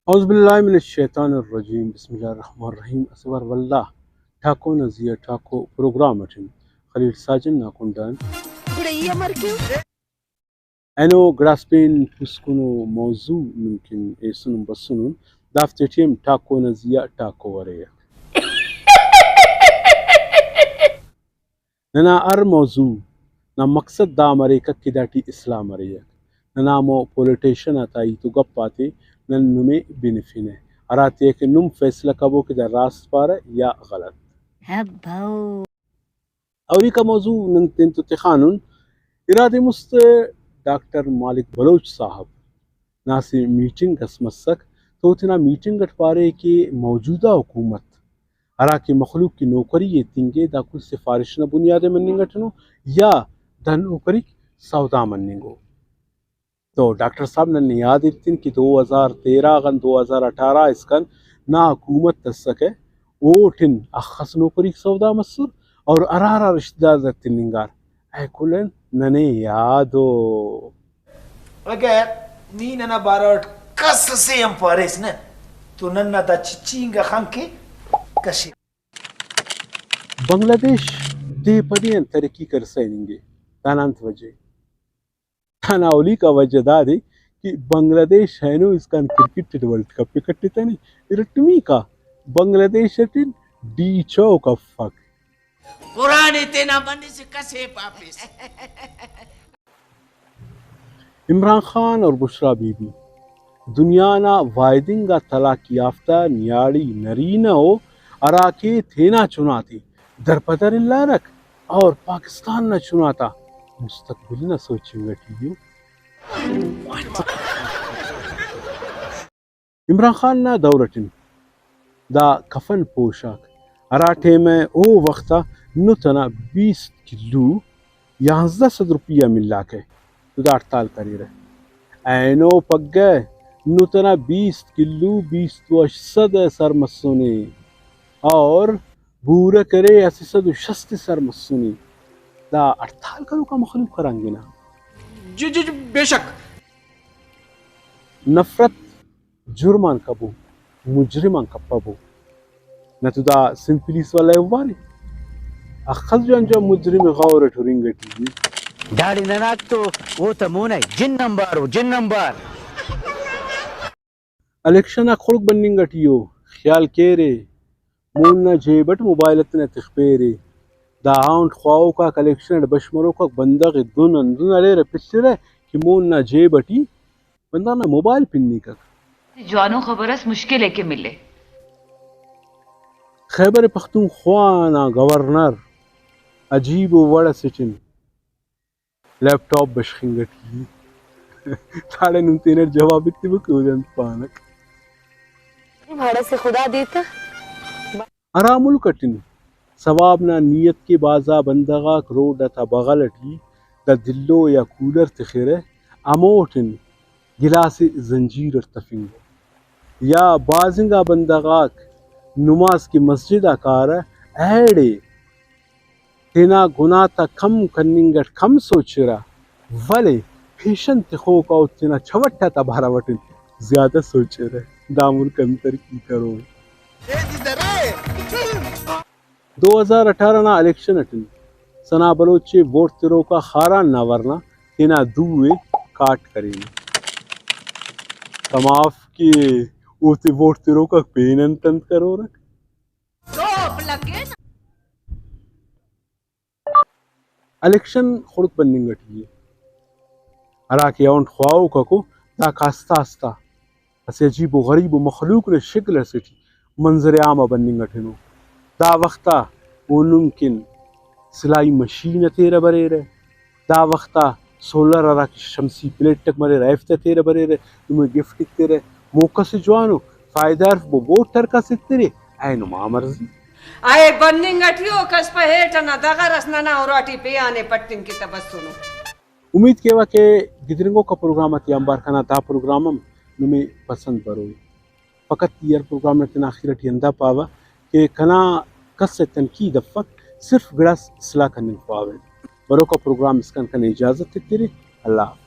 اعوذ باللہ من الشیطان الرجیم بسم اللہ الرحمن الرحیم اصور واللہ ٹھاکو نزیہ ٹھاکو پروگرام اٹھن خلیل ساجن ناکندان اینو گراسپین پسکنو موضوع ممکن ایسن بسنن دافتیٹیم ٹھاکو نزیہ ٹھاکو وریا ننا ار موضوع نا مقصد دا مریکا کداٹی اسلام وریا ننا مو پولیٹیشن آتائی تو گپ پاتے نن نمے بینفینے اراتے ہے کہ نم فیصلہ کبو کہ در راست پارا یا غلط اوری کا موضوع نن تین تخانن ارادے مست ڈاکٹر مالک بلوچ صاحب ناسی میٹنگ اس مسک تو اتنا میٹنگ اٹ پارے کہ موجودہ حکومت ارا کے مخلوق کی نوکری یہ تنگے دا کل سفارش نہ بنیاد مننگ اٹھنو یا دا نوکری سودا مننگو تو ڈاکٹر صاحب نے یاد اتن کہ 2013 غن 2018 اس کن نا حکومت تسکے اوٹن اخص نوکری سودا مسر اور ارارا رشتہ دار تننگار اے کلن ننے یادو اگر نی ننا باروٹ کس سے ہم پاریس نا تو ننا دا چچینگا خان کے کشی بنگلہ دیش دے پدین ترقی کر سیننگے تانانت وجہ تانا اولی کا وجہ دا دے کہ بنگلہ دیش ہے نو اس کا کرکٹ ورلڈ کپ پہ کٹی تانی ارٹمی کا بنگلہ دیش اٹن ڈی چو کا فک قرآن تینا بندی سے کسے پاپس عمران خان اور بشرا بی بی دنیا نا وائدنگا طلاق یافتہ نیاڑی نرینا ہو اراکے تھینا چناتی در پدر اللہ رکھ اور پاکستان نہ چناتا مستقبل نہ سوچیں گا ٹھیک عمران خان نہ دورٹن دا کفن پوشاک اراٹھے میں او وقتا نتنا 20 کلو 1100 روپیہ ملا کے تو دا اڑتال کری رہے اینو پک گئے نتنا 20 کلو 20 سر مسونے اور بورا کرے 860 سر مسونے دا اڑتال کرو کا مخلوق کریں گے نا جی جی بے شک نفرت جرمان کبو مجرمان کپبو نہ تو دا سمپلیس والا وارے اخذ جو انجام مجرم غور ٹورنگٹی ڈاڑی نناک تو وہ تمون ہے جن نمبر الیکشن خلق بننگٹیو خیال کیرے مون جیبٹ موبائل اتنے تخبیرے دا آؤنٹ خواہو کا کلیکشن بشمرو کا بندغ دن علی رہ پچھر ہے کہ مون نہ جیبٹی بندہ نہ موبائل پننی کا جوانو خبرس مشکل ہے کہ ملے خیبر پختونخوا نا گورنر عجیب و وڑا سچن لیپ ٹاپ بشخنگٹی تھاڑے نمتینر جواب اتنی بکو جنت پانک بھاڑا سے خدا دیتا ارامل کٹن ثواب نا نیت کے بازا بندغا روڈ تا بغلٹی دا دلو یا کولر تخیرے اموٹن گلاس زنجیر ارتفنگو یا بازنگا بندغاک نماز کی مسجد آکار ایڑے تینا گناہ تا کم کننگٹ کم سوچ رہا ولے پیشن تخو کا تینا چھوٹا تا بھارا وٹن زیادہ سوچ رہے دامر کنتر کی کرو 2018 نا الیکشن اٹن سنا بلوچے ووٹ تیرو کا خاران نہ ورنا تینا دوئے کاٹ کریں کماف کی اوتے ووٹ تیرو کا پینن تند کرو رکھ الیکشن خلق بننگٹی ارا کے اونٹ خواہو ککو دا کاستا استا اسے عجیب و غریب و مخلوق نے شکل سٹی منظر عام بننگٹنو دا وقتا وہ ممکن سلائی مشین تیرے برے رہے دا وقتا سولر ارا کی شمسی پلیٹ تک مرے ریفتے تیرے برے رہے تمہیں گفٹ تیرے موقع سے جوانو فائدہ عرف وہ ووٹر کا سترے اینو مامرزی آئے بننگ اٹھیو کس پہ ہیٹنا دغا رسنانا اوراٹی پہ آنے پٹن کی تبسنو امید کیوا کہ گدرنگوں کا پروگرام اتی انبار کنا تا پروگرامم نمی پسند بروئی فقط یہ پروگرام نتنا آخرتی اندہ پاوا کہ کنا کس تنقید افق صرف گڑاس اصلاح کرنے پاوے మరొక ప్రోగ్రామ్ ఇస్కన్ ఇజాజత్ ఇత్తిరి. అల్లా హాఫిజ్.